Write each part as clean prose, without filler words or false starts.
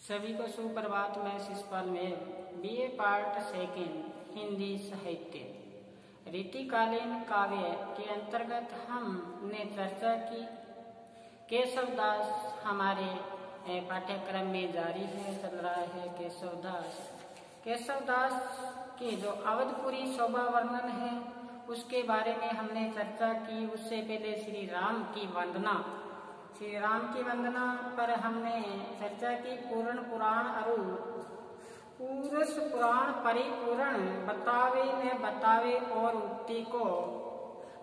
सभी को सुप्रभात। मैं शिषपाल में बीए पार्ट सेकेंड हिंदी साहित्य रीतिकालीन काव्य के अंतर्गत हमने चर्चा की। केशवदास हमारे पाठ्यक्रम में जारी है, चल रहा है। केशवदास की जो अवधपुरी शोभा वर्णन है उसके बारे में हमने चर्चा की। उससे पहले श्री राम की वंदना पर हमने चर्चा की। पूर्ण पुराण अरु पुरुष पुराण परिपूर्ण बतावे न बतावे और उक्ति को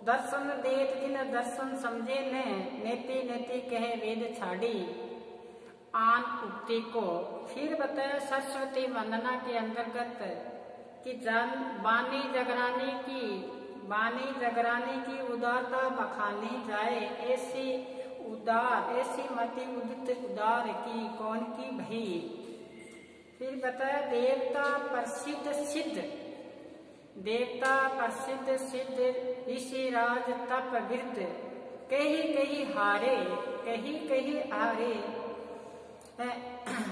दर्शन देत जिन दर्शन समझे न नेति नेति कहे वेद छाड़ी आन उक्ति को। फिर बताया सरस्वती वंदना के अंतर्गत कि बानी जगराने की उदारता बखानी जाए। ऐसी मति उदित उदार की कौन की भई। फिर बताया देवता प्रसिद्ध सिद्ध ऋषि राज तप विरत कही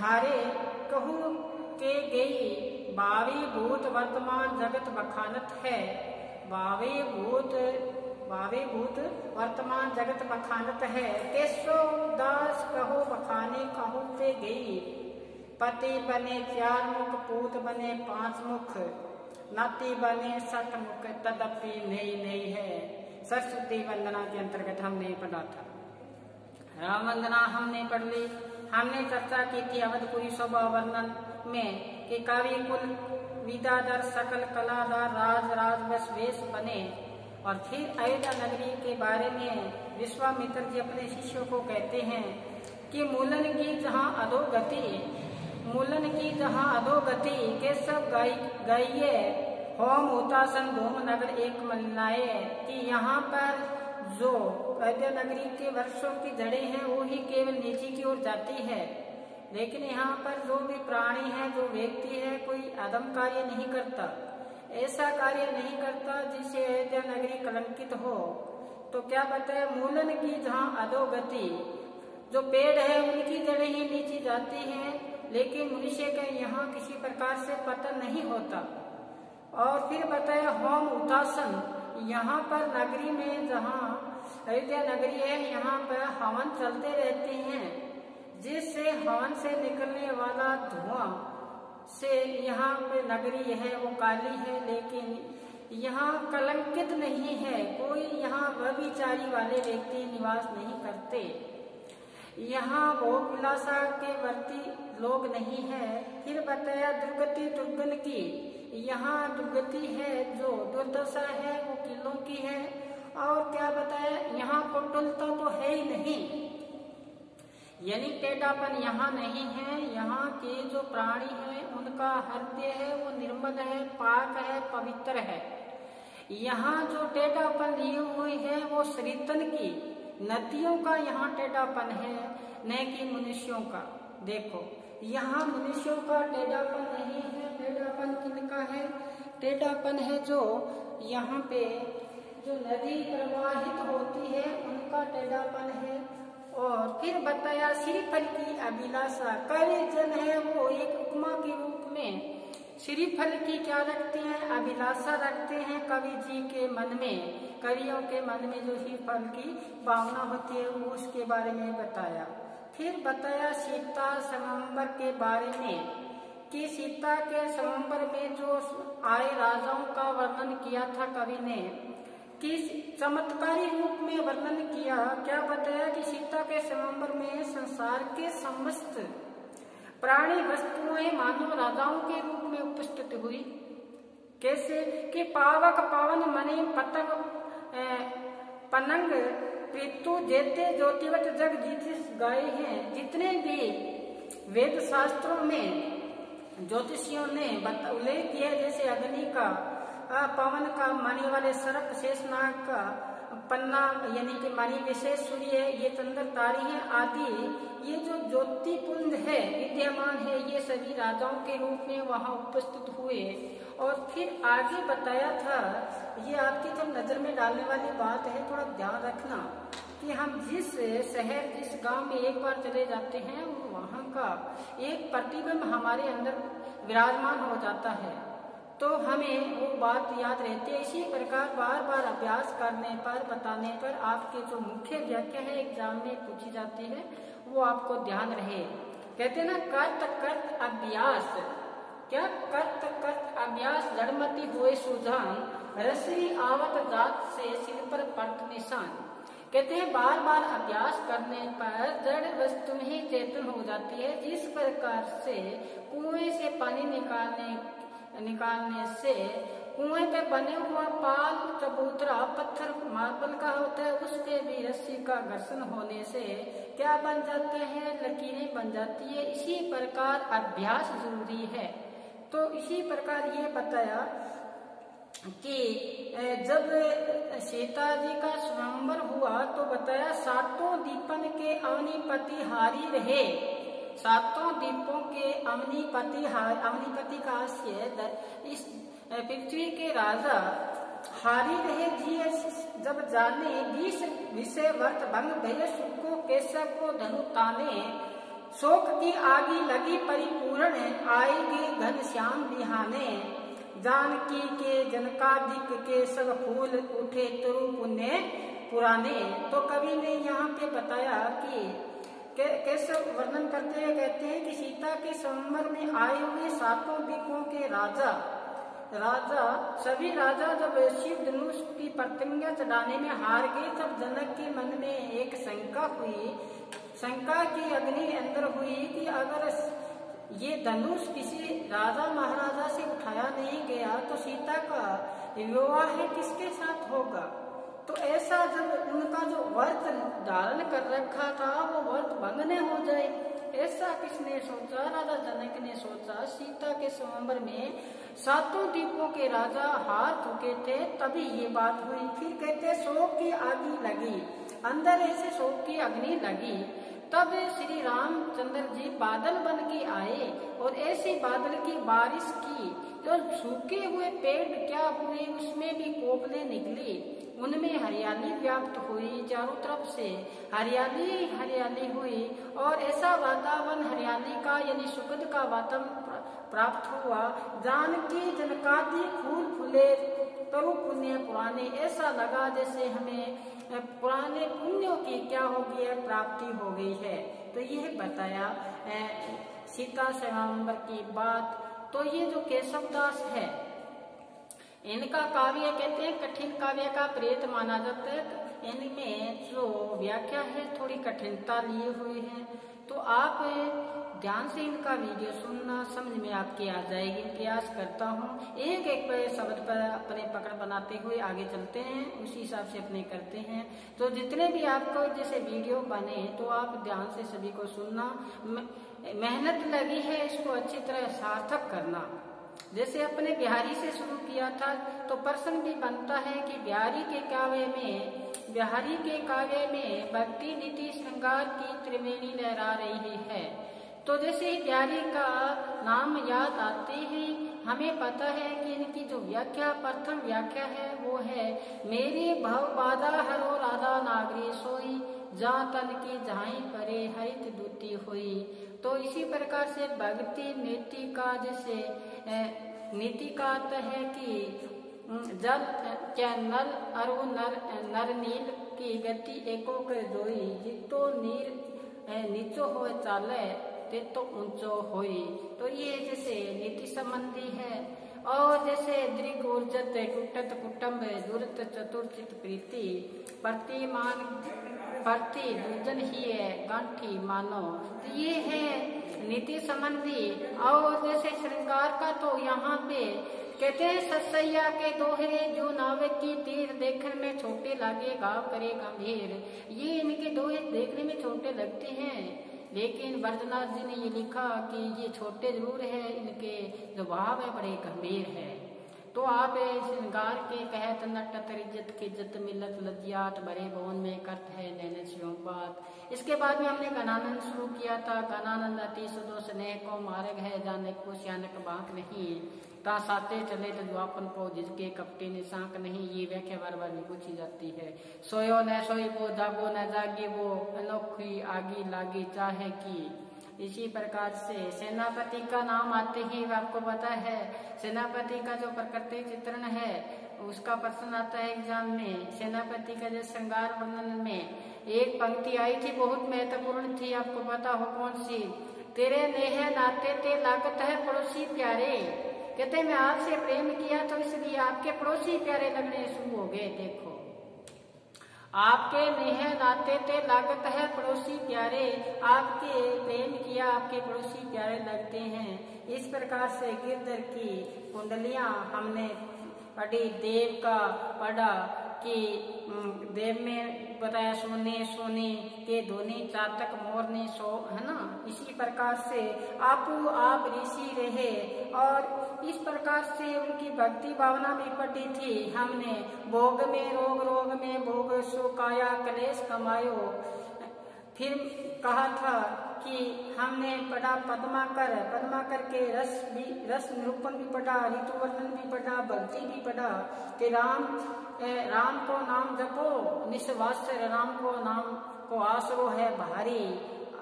हारे कहू के गई। बावी भूत वर्तमान जगत बखानत है। बावी भूत वर्तमान जगत बखानत है। केशवदास कहो बखाने कहू पे गई। पति बने 4 मुख पूत बने 5 मुख नाती बने 7 मुख तदपि नहीं है। सरस्वती वंदना के अंतर्गत हमने पढ़ा था। राम वंदना हमने पढ़ ली। हमने चर्चा की थी अवधपुरी शोभा वर्णन में कि काव्य कुल विद्याधर सकल कलाधार राज वेश बने। और फिर अयोध्या नगरी के बारे में विश्वामित्र जी अपने शिष्यों को कहते हैं कि मूलन की जहाँ अधोगति के सब गाइये होम हुतासन धूम नगर एक मलनाए। कि यहाँ पर जो अयोध्या नगरी के वर्षों की जड़ें हैं वो ही केवल नीचे की ओर जाती है, लेकिन यहाँ पर जो भी प्राणी है, जो व्यक्ति है, कोई अधम कार्य नहीं करता, ऐसा कार्य नहीं करता जिससे अयोध्या नगरी कलंकित हो। तो क्या बताया, मूलन की जहाँ अधोगति, जो पेड़ है उनकी जड़ें ही नीचे जाती हैं, लेकिन मनुष्य का यहाँ किसी प्रकार से पतन नहीं होता। और फिर बताया होम उदासन, यहाँ पर नगरी में जहाँ अयोध्या नगरी है यहाँ पर हवन चलते रहते हैं, जिससे हवन से निकलने वाला धुआं से यहाँ पे नगरी है वो काली है, लेकिन यहाँ कलंकित नहीं है। कोई यहाँ व्यभिचारी वाले व्यक्ति निवास नहीं करते। यहाँ भोग विलासा के वर्ती लोग नहीं है। फिर बताया दुर्गति दुर्गन की, यहाँ दुर्गति है, जो दुर्दशा है वो किलों की है। और क्या बताया, यहाँ कुटिलता तो है ही नहीं, यानी टेढ़ापन यहाँ नहीं है। यहाँ के जो प्राणी है उनका हृदय है वो निर्मल है, पाक है, पवित्र है। यहाँ जो टेढ़ापन लिए हुए है वो श्रीतन की नदियों का यहाँ टेढ़ापन है, न कि मनुष्यों का। देखो यहाँ मनुष्यों का टेढ़ापन नहीं है। टेढ़ापन किनका है? टेढ़ापन है जो यहाँ पे जो नदी प्रवाहित होती है उनका टेढ़ापन है। और फिर बताया श्रीफल की अभिलाषा, कवि जन है वो एक उपमा के रूप में श्रीफल की क्या रखते हैं? अभिलाषा रखते हैं कवि जी के मन में। कवियों के मन में जो श्रीफल की भावना होती है वो उसके बारे में बताया। फिर बताया सीता स्वयंवर के बारे में कि सीता के स्वयंवर में जो आए राजाओं का वर्णन किया था कवि ने, कि चमत्कारी रूप में वर्णन किया। क्या बताया कि सीता के स्वयंवर में संसार के समस्त प्राणी वस्तुएं मानव राजाओं के रूप में उपस्थित हुई। कैसे कि पावक पावन मणि पतंग पनंग पृथु जेते ज्योतिवत जग ज्योतिष गाये हैं। जितने भी वेद शास्त्रों में ज्योतिषियों ने उल्लेख किया, जैसे अग्नि का, पवन का, मणि वाले सर्प, शेषनाग का पन्ना यानी कि मणि विशेष सूर्य है, ये चंद्र तारे हैं आदि, ये जो ज्योतिपुंज है विद्यमान है, ये सभी राजाओं के रूप में वहां उपस्थित हुए। और फिर आगे बताया था, ये आपकी जब नजर में डालने वाली बात है, थोड़ा ध्यान रखना कि हम जिस शहर जिस गांव में एक बार चले जाते हैं वहां का एक प्रतिबिंब हमारे अंदर विराजमान हो जाता है, तो हमें वो बात याद रहती है। इसी प्रकार बार बार अभ्यास करने पर, बताने पर आपके जो मुख्य व्याख्या है एग्जाम में पूछी जाती है वो आपको ध्यान रहे। कहते हैं ना, कर्त कर्त अभ्यास, क्या कर्त कर्त अभ्यास जड़मती हुए सुजान, रसरी आवत जात से सिर पर पड़त निशान। कहते हैं बार बार अभ्यास करने पर जड़ वस्तु में ही चेतन हो जाती है। जिस प्रकार से कुएं से पानी निकालने से कुएं पे बने हुआ पाल चबूतरा पत्थर मार्बल का होता है, उसके भी रस्सी का घर्षण होने से क्या बन जाते हैं, लकीरें बन जाती है। इसी प्रकार अभ्यास जरूरी है। तो इसी प्रकार ये बताया कि जब सीता जी का स्वयंवर हुआ तो बताया सातों दीपन के अवनीपति हारी रहे। सातों दीपों के अवनीपति का आशय इस पृथ्वी के राजा हारी रहे जी। जब जाने 20 विषय वर्त भंग भय सुखो केशव को धनु ताने, शोक की आगी लगी परिपूर्ण आएगी घन श्याम बिहाने, जानकी के जनकादिक के सब फूल उठे तरु पुण्य पुराने। तो कवि ने यहाँ पे बताया कि कैसे वर्णन करते हुए कहते हैं कि सीता के संवरण में आए हुए सातों द्वीपों के राजा सभी राजा जब शिव धनुष की प्रतिज्ञा चढ़ाने में हार गए, तब जनक के मन में एक शंका की अग्नि अंदर हुई कि अगर ये धनुष किसी राजा महाराजा से उठाया नहीं गया तो सीता का विवाह किसके साथ होगा। तो ऐसा जब उनका जो व्रत धारण कर रखा था वो व्रत भंग न हो जाए, ऐसा किसने सोचा, राजा जनक ने सोचा। सीता के स्वयंवर में सातों द्वीपों के राजा हार चुके थे, तभी ये बात हुई। फिर कहते शोक की आगी लगी, अंदर ऐसे शोक की अग्नि लगी। तब श्री रामचंद्र जी बादल बन के आए और ऐसे बादल की बारिश की, तो सूखे हुए पेड़ क्या हुए, उसमें भी कोपले निकली, उनमें हरियाली व्याप्त हुई, चारों तरफ से हरियाली हुई और ऐसा वातावरण हरियाली का यानी सुखद का वातावरण प्राप्त हुआ। जानकी जनकादि फूल फूले तरु पुण्य पुराने, ऐसा लगा जैसे हमें पुराने पुण्यों की क्या हो गई है, प्राप्ति हो गई है। तो यह बताया सीता स्वयंवर की बात। तो ये जो केशवदास है इनका काव्य कहते हैं कठिन काव्य का प्रेत माना जाता है। इनमें जो व्याख्या है थोड़ी कठिनता लिए हुए है, तो आप ध्यान से इनका वीडियो सुनना, समझ में आपके आ जाएगी। प्रयास करता हूँ एक एक शब्द पर अपने पकड़ बनाते हुए आगे चलते हैं, उसी हिसाब से अपने करते हैं। तो जितने भी आपको जैसे वीडियो बने तो आप ध्यान से सभी को सुनना, मेहनत लगी है इसको अच्छी तरह सार्थक करना। जैसे अपने बिहारी से शुरू किया था तो प्रश्न भी बनता है कि बिहारी के काव्य में भक्ति नीति श्रृंगार की त्रिवेणी लहरा रही है। तो जैसे ही बिहारी का नाम याद आते ही हमें पता है कि इनकी जो व्याख्या प्रथम व्याख्या है वो है मेरे भव बाधा हरो राधा नागरी सोई, जा तन की जहाई परे हरित दूती हुई। तो इसी प्रकार से भक्ति नीति का जैसे नीति का अर्थ है कि जल क्या नल अरु नर नील की गति एको कर जोई, जितो नीर नीचो हो चाले ते तो ऊंचो होई। तो ये जैसे नीति संबंधी है। और जैसे दृग ऊर्जत कुटत कुटुम्ब दुरत चतुर्चित प्रीति, प्रतिमान प्रति दुर्जन ही है गांठी मानो। तो ये है नीति संबंधी। और जैसे श्रृंगार का तो यहाँ पे कहते हैं ससैया के दोहरे जो नावे की तीर देखने में छोटे लागे गाँव करे गंभीर। ये इनके दोहे देखने में छोटे लगते हैं, लेकिन ब्रजनाथ जी ने ये लिखा कि ये छोटे जरूर है, इनके जो भाव है बड़े गंभीर है। तो आप श्रृंगार के कहत नट इज्जत की इज्जत मिलत लज्जात भरे भवन में करत है नैन स्यों बात। इसके बाद में हमने गणानंद शुरू किया था। गणानंद अति सुदो स्नेह को मार्ग है जाने को श्यानक बांक नहीं, ता साते चले तो ज्वापन को जिसके कपटे ने सांक नहीं। ये व्याख्या बार बार भी पूछी जाती है। सोयो न सोई वो जागो न जागी वो अनोखी आगी लागी चाहे की। इसी प्रकार से सेनापति का नाम आते ही आपको पता है सेनापति का जो प्रकृति चित्रण है उसका प्रश्न आता है एग्जाम में। सेनापति का जो श्रृंगार वर्णन में एक पंक्ति आई थी, बहुत महत्वपूर्ण थी, आपको पता हो कौन सी? तेरे नेह नाते ते लागत है पड़ोसी प्यारे। कहते मैं आपसे प्रेम किया तो इसलिए आपके पड़ोसी प्यारे लगने शुरू हो गए। देखो आपके नेह नाते ते लागत है पड़ोसी प्यारे, आपके प्रेम किया आपके पड़ोसी प्यारे लगते हैं। इस प्रकार से गिरधर की कुंडलियां हमने पढ़ी, देव का पढ़ा कि देव में बताया सोने सोने के धोनी चातक मोरने सो, है ना। इसी प्रकार से आप ऋषि रहे और इस प्रकार से उनकी भक्ति भावना भी पढ़ी थी हमने। भोग में रोग रोग में भोग सो काया कलेश कमायो। फिर कहा था कि हमने पढ़ा पद्माकर के रस निरूपण भी पढ़ा, ऋतु वर्णन भी पढ़ा, भक्ति भी पढ़ा कि राम को नाम जपो निस्वास्त्र, राम को नाम को आसरो है भारी।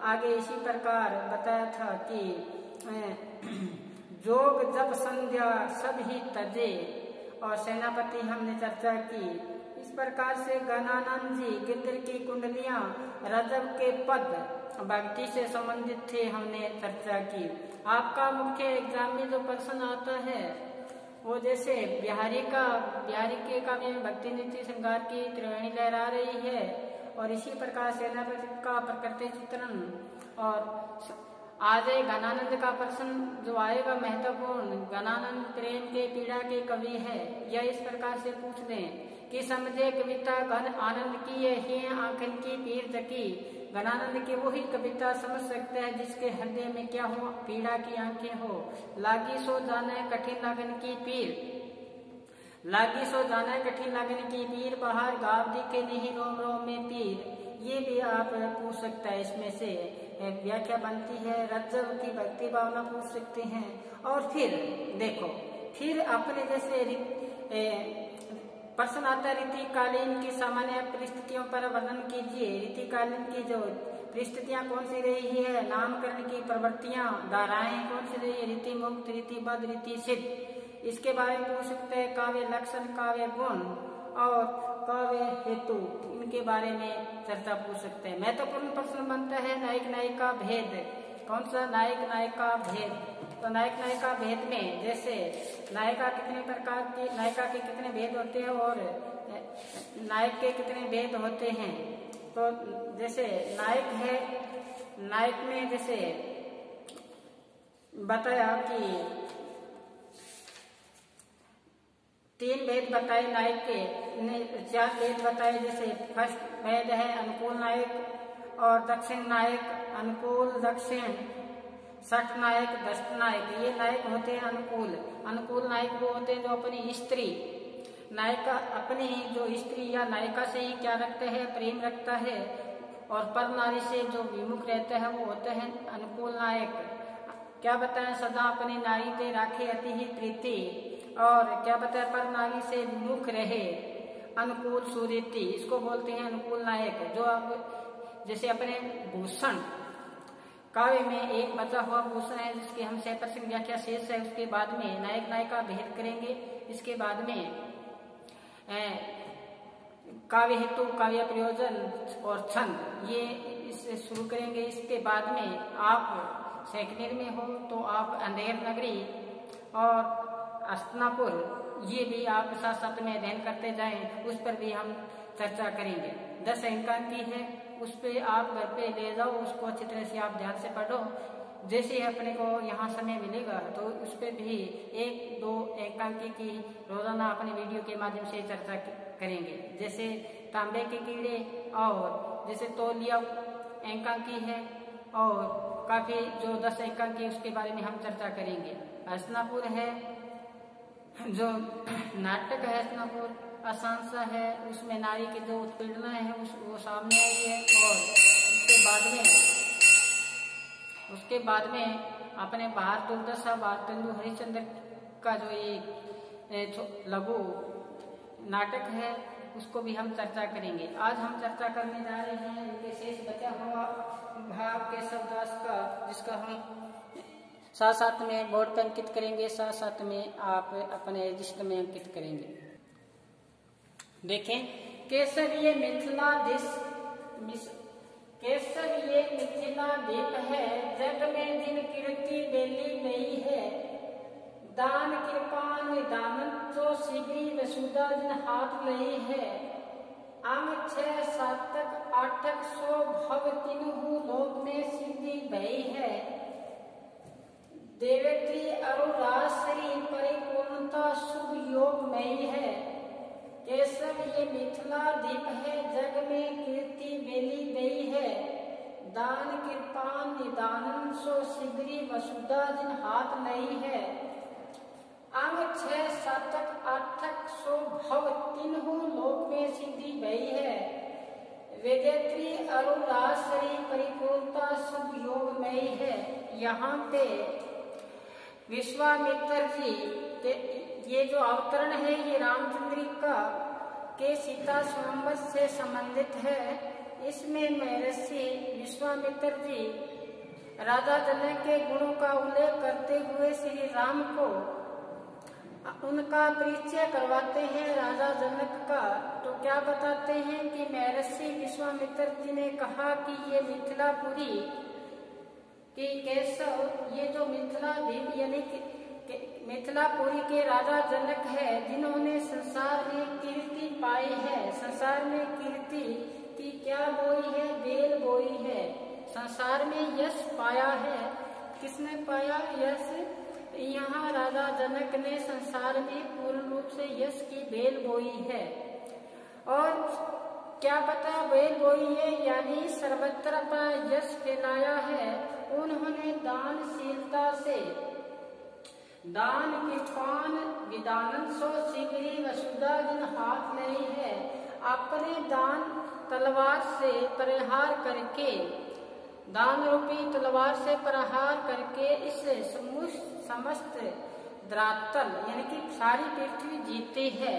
आगे इसी प्रकार बताया था कि जोग जब संध्या सब ही तजे, और सेनापति हमने चर्चा की। इस प्रकार से गणानंद जी गिरधर की कुंडलियां रजब के पद भक्ति से संबंधित थे, हमने चर्चा की। आपका मुख्य एग्जाम में जो प्रश्न आता है वो जैसे बिहारी के काव्य में भक्ति नीति श्रृंगार की त्रिवेणी लहरा रही है, और इसी प्रकार सेनापति का प्रकृति चित्रण, और आज गणानंद का प्रश्न जो आएगा महत्वपूर्ण, गणानंद प्रेम के पीड़ा के कवि है, यह इस प्रकार से पूछ दें कि समझे कविता घन आनंद की है आंखन की पीर जकी। गणानंद की वही कविता समझ सकता है जिसके हृदय में क्या हो, पीड़ा की आंखें हो। लागी सो जाने कठिन लगन की पीर, लागी सो जाना कठिन लगन की पीर, बाहर गाव दिखे नहीं रोम रोम में पीर। ये भी आप पूछ सकता है, इसमें से व्याख्या बनती है। रज्जव की भक्ति भावना पूछ सकते हैं। और फिर देखो, फिर अपने जैसे प्रश्न आता है ऋतुकालीन की सामान्य परिस्थितियों पर वर्णन कीजिए। ऋतुकालीन की जो परिस्थितियां कौन सी रही है, नामकरण की प्रवृत्तियां धाराएं कौन सी रही है, रीति मुक्त, रीतिबद्ध, रीति सिद्ध, इसके बारे में पूछ सकते हैं। काव्य लक्षण, काव्य गुण और काव्य हेतु, इनके बारे में चर्चा पूछ सकते हैं। महत्वपूर्ण प्रश्न बनता है नायक नायिका भेद। कौन सा? नायक नायिका भेद। तो नायक नायिका भेद में जैसे नायिका कितने प्रकार की, नायिका के कितने भेद होते हैं और नायक के कितने भेद होते हैं। तो जैसे नायक है, नायक में जैसे बताया कि 3 भेद बताए नायक के, 4 भेद बताए। जैसे फर्स्ट भेद है अनुकूल नायक और दक्षिण नायक, अनुकूल दक्षिण, सठ नायक, दष्ट नायक। ये नायक होते हैं अनुकूल नायक वो होते हैं जो अपनी स्त्री, नायिका अपनी जो स्त्री या नायिका से ही क्या रखते हैं, प्रेम रखता है, और पर नारी से जो विमुख रहता है वो होते हैं अनुकूल नायक। क्या बताएं, सदा अपनी नारी ते राखे अति ही प्रीति, और क्या बताए पर नारी से विमुख रहे, अनुकूल सुरीति, इसको बोलते हैं अनुकूल नायक। जो अब जैसे अपने भूषण, काव्य में एक बचा हुआ भूषण है जिसकी हम 6% व्याख्या शेष है, उसके बाद में नायक नायिका भेद करेंगे। इसके बाद में काव्य हेतु, काव्य प्रयोजन और छंद, ये इससे शुरू करेंगे। इसके बाद में आप सेकेंड में हो तो आप अंधेर नगरी और हस्तिनापुर, ये भी आप साथ साथ में अध्ययन करते जाएं, उस पर भी हम चर्चा करेंगे। 10 अंकांकी है, उस पे आप घर पे ले जाओ, उसको अच्छी तरह से आप ध्यान से पढ़ो। जैसे अपने को यहाँ समय मिलेगा तो उस पर भी 1-2 अंकांकी की रोजाना अपने वीडियो के माध्यम से चर्चा करेंगे। जैसे तांबे के कीड़े, और जैसे तौलिया अंकांकी है, और काफी जो 10 अंकांकी उसके बारे में हम चर्चा करेंगे। हस्तिनापुर है, जो नाटक है हस्तिनापुर आसान सा है, उसमें नारी के जो उत्पीड़ना है वो सामने आई है। और उसके बाद में अपने बाहर दुर्दशा भारतेंदु हरिश्चंद्र का जो ये लघु नाटक है उसको भी हम चर्चा करेंगे। आज हम चर्चा करने जा रहे हैं इनके शेष बचा हुआ भाग केशव दास का, जिसका हम साथ में बोर्ड पर अंकित करेंगे, साथ में आप अपने रजिस्टर में अंकित करेंगे। देखें, केशव ये मिथिला द्वीप है, जग में जिन कीर्ति बेली गई है, दान कृपान दानन तो शिवरी वसुधा जिन हाथ लई है, अंग 6 सातक 8 सो भव तीनहु लोक में सिद्धि भई है, देवत्री अरुराश्री परिपूर्णता शुभ योग मई है, केशव ये मिथिला द्वीप है, जग में कीर्ति बेली गई है, दान कृपान निदानन सो शिवरी वसुधा जिन हाथ लई है, अंग 6 सातक 8 सो भव तीनहु लोक में सिद्धि भई है, वेदेत्री अरुराश्री परिपूर्णता शुभ योग मई है। यहाँ पे विश्वामित्र जी के ये जो अवतरण है ये रामचंद्रिका के सीता स्वयंवर से संबंधित है। इसमें महर्षि विश्वामित्र जी राजा जनक के गुणों का उल्लेख करते हुए श्री राम को उनका परिचय करवाते हैं राजा जनक का। तो क्या बताते हैं कि महर्षि विश्वामित्र जी ने कहा कि ये मिथिलापुरी कि केशव ये जो मिथिला द्वीप यानी मिथिलापुरी के राजा जनक है, जिन्होंने संसार में कीर्ति पाई है। संसार में कीर्ति की क्या बोई है? बेल बोई है। संसार में यश पाया है। किसने पाया यश? यहाँ राजा जनक ने संसार में पूर्ण रूप से यश की बेल बोई है। और क्या पता बेल बोई है यानी सर्वत्र अपना यश फैलाया है। उन्होंने दानशीलता से दान कृपान विदानन सो शिगरी वसुधा जिन हाथ नहीं है, अपने दान तलवार से प्रहार करके, दान रूपी तलवार से प्रहार करके इस समस्त द्रातल यानी कि सारी पृथ्वी जीती है।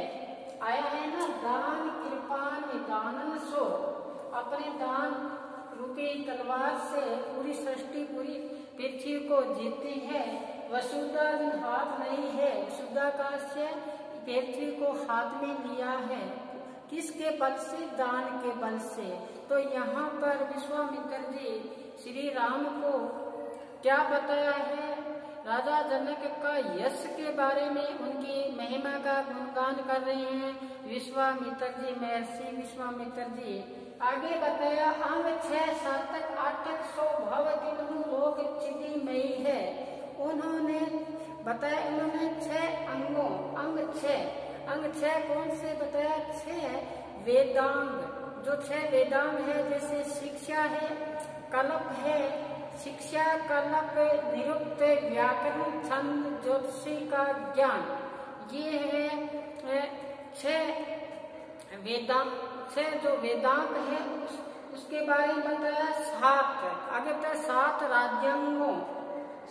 आया है ना, दान कृपान विदानन सो, अपने दान रूपी तलवार से पूरी सृष्टि पूरी पृथ्वी को जीती है। वसुधा जिन हाथ नहीं है, वसुधा का से पृथ्वी को हाथ में लिया है। किसके बल से? दान के बल से। तो यहाँ पर विश्वामित्र जी श्री राम को क्या बताया है? राजा जनक का यश के बारे में, उनकी महिमा का गुणगान कर रहे हैं विश्वामित्र जी, महर्षि विश्वामित्र जी। आगे बताया अंग 6 सातक 8 सो भव तीनहु लोक सिद्धि मई है। उन्होंने बताया, उन्होंने 6 अंगों, अंग 6 कौन से बताया? 6 वेदांग, जो 6 वेदांग है, जैसे शिक्षा है, कल्प है, शिक्षा कल्प निरुक्त व्याकरण छंद ज्योतिषी का ज्ञान, ये है 6 वेदांग। 6 जो वेदांग है उसके बारे में बताया। 7 आगे बताया 7 राज्यांगों,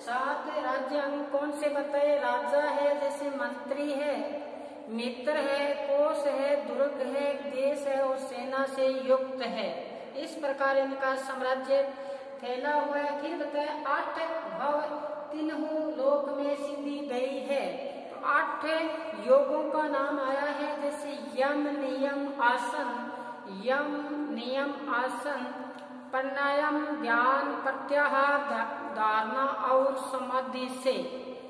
7 राज्यांग कौन से बताए? राजा है, जैसे मंत्री है, मित्र है, कोष है, दुर्ग है, देश है और सेना से युक्त है। इस प्रकार इनका साम्राज्य फैला हुआ है। फिर बताया 8 भव तीनहु लोक में सिद्धि गई है। तो 8 योगों का नाम आया है, जैसे यम नियम आसन, प्राणायाम, ध्यान, प्रत्याहार, धारणा और समाधि से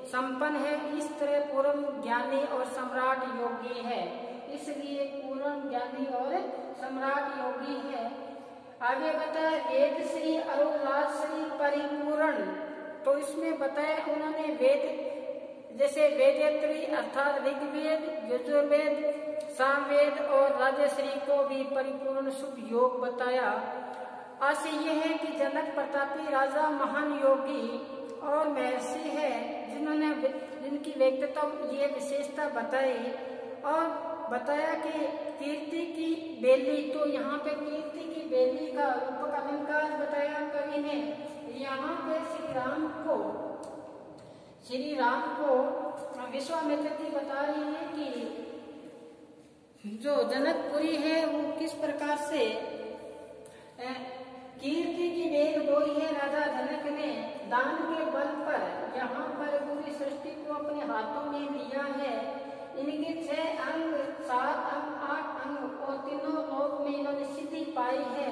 संपन्न है। इस तरह पूर्ण ज्ञानी और सम्राट योगी है, इसलिए पूर्ण ज्ञानी और सम्राट योगी है। आगे बताया वेद श्री अरुराश्री परिपूर्ण। तो इसमें बताया उन्होंने वेद, जैसे वेदेत्री अर्थात ऋग्वेद, यजुर्वेद, सामवेद और राजश्री को भी परिपूर्ण शुभ योग बताया। आशय यह है कि जनक प्रतापी राजा महान योगी और महर्षि है, जिन्होंने इनकी व्यक्तित्व ये विशेषता बताई और बताया कि कीर्ति की बेली, तो यहाँ पे कीर्ति की बेली का रूपक अलंकार बताया कवि ने। यहाँ पे श्री राम को विश्वामित्र जी बता रही है कि जो जनकपुरी है वो किस प्रकार से कीर्ति की बेल बोई है। राजा जनक ने दान के बल पर यहाँ पर पूरी सृष्टि को अपने हाथों में लिया है। इनके 6 अंग, 7 अंग, 8 अंग और तीनों लोक में इन्होंने सिद्धि पाई है।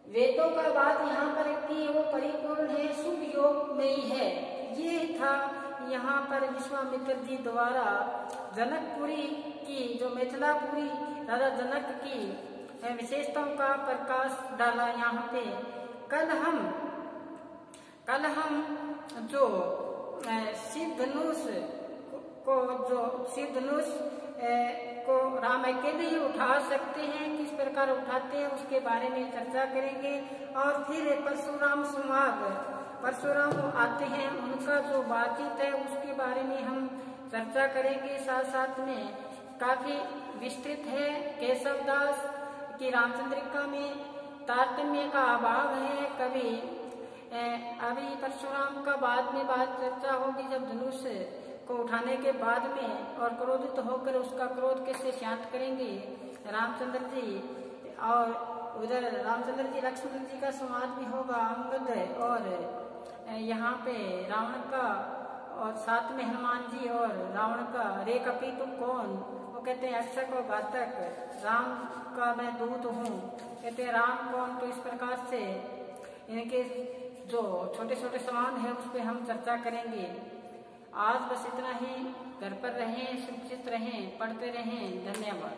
वेदों का बात यहाँ पर की वो परिपूर्ण है, शुभ योग में ही है। ये था यहाँ पर विश्वामित्र जी द्वारा जनकपुरी की, जो मिथिलापुरी राजा जनक की विशेषताओं का प्रकाश डाला यहाँ पे। कल हम जो शिव धनुष को राम अकेले ही उठा सकते हैं, किस प्रकार उठाते हैं उसके बारे में चर्चा करेंगे। और फिर परशुराम संवाद, परशुराम आते हैं उनका जो बातचीत है उसके बारे में हम चर्चा करेंगे। साथ साथ में काफी विस्तृत है। केशवदास की रामचंद्रिका में तारतम्य का अभाव है। कभी अभी परशुराम का बाद में बात चर्चा होगी जब धनुष को उठाने के बाद में, और क्रोधित होकर उसका क्रोध कैसे शांत करेंगे रामचंद्र जी। और उधर रामचंद्र जी लक्ष्मण जी का संवाद भी होगा, अंगद और यहाँ पे रावण का, और साथ में हनुमान जी और रावण का। रे कपी तुम कौन, वो कहते हैं अक्षक और घातक, राम का मैं दूत हूँ। कहते हैं राम कौन, तो इस प्रकार से इनके जो छोटे छोटे सवाल है उस पर हम चर्चा करेंगे। आज बस इतना ही। घर पर रहें, सुरक्षित रहें, पढ़ते रहें। धन्यवाद।